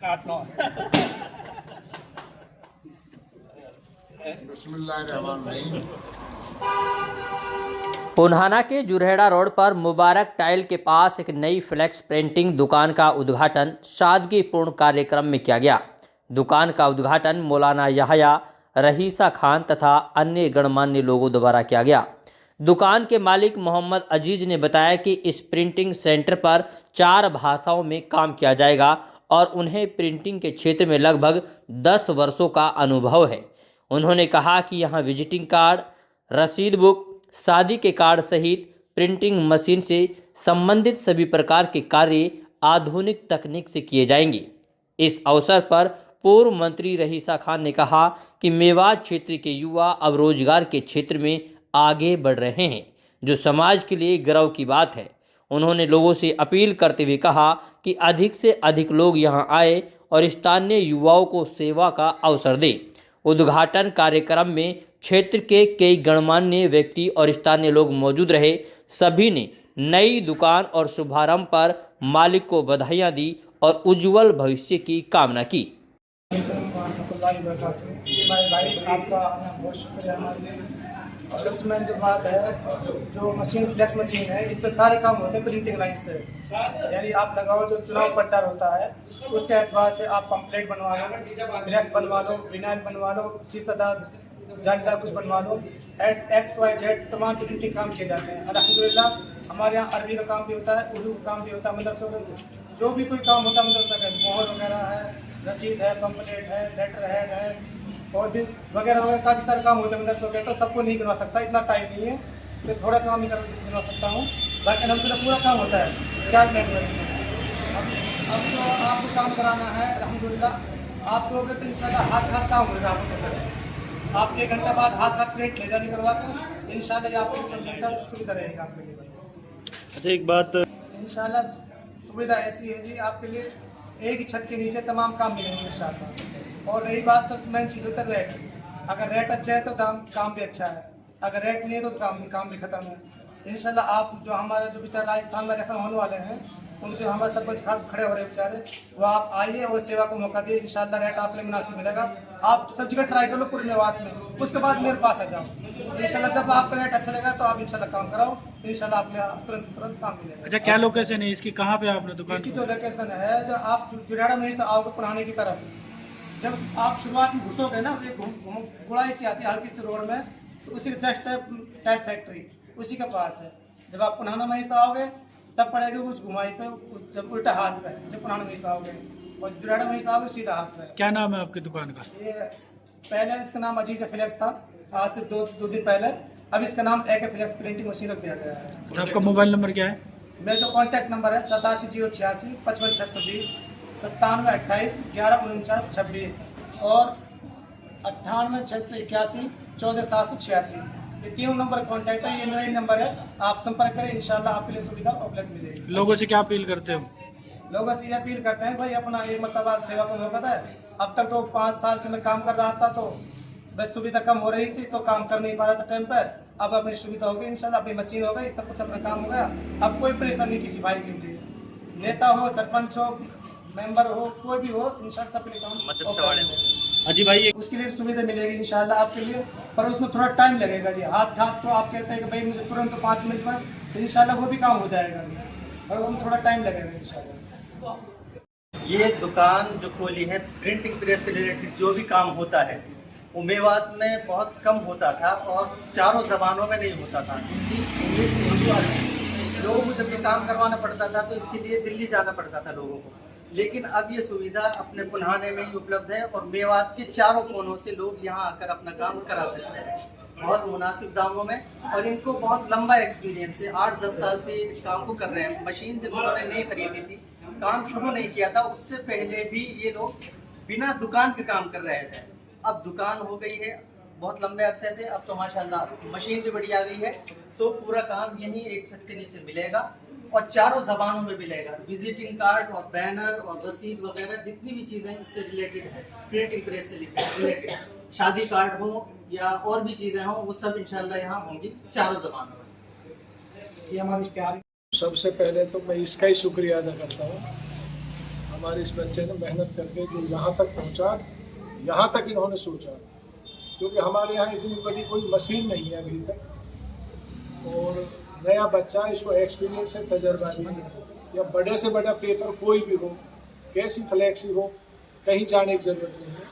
8-9 बिस्मिल्लाहिर्रहमानिर्रहीम। पुन्हाना के जुरहेड़ा रोड पर मुबारक टाइल के पास एक नई फ्लेक्स प्रिंटिंग दुकान का उद्घाटन सादगीपूर्ण कार्यक्रम में किया गया। दुकान का उद्घाटन मौलाना यहया, रहीसा खान तथा अन्य गणमान्य लोगों द्वारा किया गया। दुकान के मालिक मोहम्मद अजीज ने बताया कि इस प्रिंटिंग सेंटर पर 4 भाषाओं में काम किया जाएगा और उन्हें प्रिंटिंग के क्षेत्र में लगभग 10 वर्षों का अनुभव है। उन्होंने कहा कि यहाँ विजिटिंग कार्ड, रसीद बुक, शादी के कार्ड सहित प्रिंटिंग मशीन से संबंधित सभी प्रकार के कार्य आधुनिक तकनीक से किए जाएंगे। इस अवसर पर पूर्व मंत्री रहीसा खान ने कहा कि मेवात क्षेत्र के युवा अब रोजगार के क्षेत्र में आगे बढ़ रहे हैं, जो समाज के लिए गर्व की बात है। उन्होंने लोगों से अपील करते हुए कहा कि अधिक से अधिक लोग यहां आए और स्थानीय युवाओं को सेवा का अवसर दें। उद्घाटन कार्यक्रम में क्षेत्र के कई गणमान्य व्यक्ति और स्थानीय लोग मौजूद रहे। सभी ने नई दुकान और शुभारंभ पर मालिक को बधाइयां दी और उज्जवल भविष्य की कामना की। भाई आपका आना बहुत शुक्रिया हमारे लिए। और उसमें जो बात है, जो मशीन फ्लेक्स मशीन है, इससे सारे काम होते हैं प्रिंटिंग लाइन से। यानी आप लगाओ, जो चुनाव प्रचार होता है उसके एतबार से आप पम्पलेट बनवा लो, फ्लेक्स बनवा लो, विनाइल बनवा लो, शीशादार जालीदार कुछ बनवा लो, XYZ तमाम प्रिंटिंग काम किए जाते हैं। अल्हम्दुलिल्लाह हमारे यहाँ अरबी का काम भी होता है, उर्दू का काम भी होता है, मदरसों में जो भी कोई काम होता है मदरसा का, मोहर वगैरह है, रसीद है, पम्पलेट है, लेटर हेड है और भी वगैरह वगैरह काफ़ी सारे काम होते हैं मदरसों के। तो सबको नहीं गिनवा सकता, इतना टाइम नहीं है, तो थोड़ा काम ही गिनवा सकता हूँ। बाकी अलहमदुलिल्लाह पूरा काम होता है 4 लैंग्वेज में। अब तो आपको काम कराना है अल्हम्दुलिल्लाह, आप दोगे तो इंशाल्लाह हाथ काम होगा। आप 1 घंटा बाद हाथ प्लेट ले जाने करवा कर इंशाल्लाह आपको सुविधा रहेगी आपके लिए। अच्छा, एक बात इंशाल्लाह सुविधा ऐसी है जी, आपके लिए एक ही छत के नीचे तमाम काम मिलेंगे इंशाल्लाह। और रही बात, सबसे मेन चीज़ होता है रेट। अगर रेट अच्छा है तो काम भी अच्छा है, अगर रेट नहीं है तो काम भी खत्म है। इंशाल्लाह आप जो हमारे जो बेचारे राजस्थान में ऐसा होने वाले हैं, उनके जो हमारे सरपंच खड़े हो रहे हैं बेचारे, वो आप आइए और सेवा को मौका दिए। इंशाल्लाह रेट आप लिए मुनासिब मिलेगा। आप सब जगह ट्राई कर लो पूरी मेवात में, उसके बाद मेरे पास आ जाओ। इंशाल्लाह जब आपका रेट अच्छा लगेगा तो आप इंशाल्लाह काम कराओ, इंशाल्लाह आप तुरंत काम मिलेगा। अच्छा, क्या लोकेशन है इसकी, कहाँ पे आपने दुकान? इसकी जो लोकेशन है, जो आप जुरेड़ा में से आओगे पुराने की तरफ, जब आप शुरुआत में घुसोगे ना, गुड़ाई से आती है हल्की सी रोड में, तो उसी के जस्ट टाइप फैक्ट्री उसी के पास है। जब आप पुराना में से आओगे तब पड़ेगी उस घुमाई पे, जब उल्टा हाथ पे, जब पुराना में से आओगे, और जुरेड़ा में से आओगे सीधा हाथ पे। क्या नाम है आपकी दुकान का? ये पहले इसका नाम अजीज फ्लेक्स था, आज से दो दिन पहले। अब इसका नाम AK फ्लेक्स प्रिंटिंग मशीन रख दिया गया है। आपका मोबाइल नंबर क्या है? मेरा जो कॉन्टैक्ट नंबर है 87 086 55 620, 97 28 11 49 26 और 98 681 14 786। ये तीनों नंबर कॉन्टैक्ट है, ये मेरा ही नंबर है। आप संपर्क करें, इंशाल्लाह आपके लिए सुविधा उपलब्ध मिलेगी। लोगों से क्या अपील करते हो? लोगों से ये अपील करते हैं भाई, अपना एक मरतबा सेवा का मौका था। अब तक तो 5 साल से मैं काम कर रहा था, तो बस सुविधा कम हो रही थी तो काम कर नहीं पा रहा था टाइम पर। अब अपनी सुविधा हो गई इंशाल्लाह, अपनी मशीन हो गई, सब कुछ अपना काम हो गया। अब कोई परेशानी किसी भाई के लिए, नेता हो, सरपंच हो, मेंबर हो, कोई भी हो, इंशाल्लाह सबके लिए काम अजी भाई, उसके लिए सुविधा मिलेगी इंशाल्लाह आपके लिए। पर उसमें थोड़ा टाइम लगेगा जी। हाथ तो आप कहते हैं कि भाई मुझे तुरंत तो 5 मिनट में, तो इंशाल्लाह वो भी काम हो जाएगा, पर उसमें थोड़ा टाइम लगेगा इंशाल्लाह। ये दुकान जो खोली है, प्रिंटिंग प्रेस से रिलेटेड जो भी काम होता है वो मेवात में बहुत कम होता था और चारों ज़बानों में नहीं होता था, हिंदी, इंग्लिश, उर्दू, अरबी। लोगों को जब ये काम करवाना पड़ता था तो इसके लिए दिल्ली जाना पड़ता था लोगों को। लेकिन अब ये सुविधा अपने पुन्हाने में ही उपलब्ध है और मेवात के चारों कोनों से लोग यहाँ आकर अपना काम करा सकते हैं बहुत मुनासिब दामों में। और इनको बहुत लंबा एक्सपीरियंस है, 8-10 साल से इस काम को कर रहे हैं। मशीन जब उन्होंने नहीं खरीदी थी, काम शुरू नहीं किया था, उससे पहले भी ये लोग बिना दुकान के काम कर रहे थे। अब दुकान हो गई है बहुत लंबे अरसे से, अब तो माशाल्लाह मशीन भी बड़ी आ गई है, तो पूरा काम यहीं एक छत के नीचे मिलेगा और चारों ज़बानों में मिलेगा। विजिटिंग कार्ड और बैनर और रसीद वगैरह जितनी भी चीज़ें इससे रिलेटेड है, प्रिंटिंग प्रेस से रिलेटेड, शादी कार्ड हो या और भी चीज़ें हों, वो सब इंशाल्लाह यहाँ होंगी चारों ज़बानों में। ये हमारी तैयारी। सबसे पहले तो मैं इसका ही शुक्रिया अदा करता हूँ। हमारे इस बच्चे ने मेहनत करके जो यहाँ तक पहुँचा, यहाँ तक इन्होंने सोचा, क्योंकि हमारे यहाँ इतनी बड़ी कोई मशीन नहीं है अभी तक, और नया बच्चा, इसको एक्सपीरियंस है, तजर्बा नहीं है, या बड़े से बड़ा पेपर कोई भी हो, कैसी फ्लैक्सी हो, कहीं जाने की जरूरत नहीं है।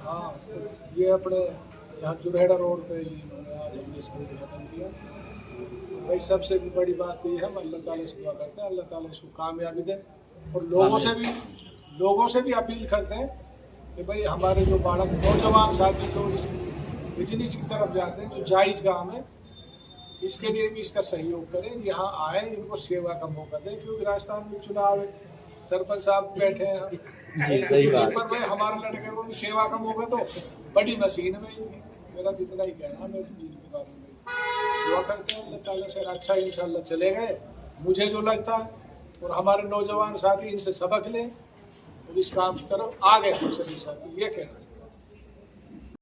हाँ, तो ये अपने यहाँ जुरहेड़ा रोड पे इन्होंने आज हमने इसका उद्घाटन किया। भाई सबसे भी बड़ी बात ये है, हम अल्लाह ताला से दुआ करते हैं, अल्लाह ताला इसको कामयाबी दे, और लोगों से भी अपील करते हैं कि भाई हमारे जो बालक नौजवान साथी जो इस बिजनेस की तरफ जाते हैं, जो जायज़ काम है, इसके लिए भी इसका सहयोग करें, यहाँ आए, इनको सेवा का मौका दें, क्योंकि राजस्थान में चुनाव है, सरपंच साहब बैठे हैं जी, सही बात पर भाई हमारे लड़के को भी सेवा का मौका दो, बड़ी मशीन में। मेरा जितना ही कहना है, मैं इनके बारे में दुआ करते हैं अल्लाह ताला से अच्छा इंशाल्लाह चले गए, मुझे जो लगता है, और हमारे नौजवान साथी इनसे सबक लें और इस काम की तरफ आगे सभी साथी, ये कहना चाहिए।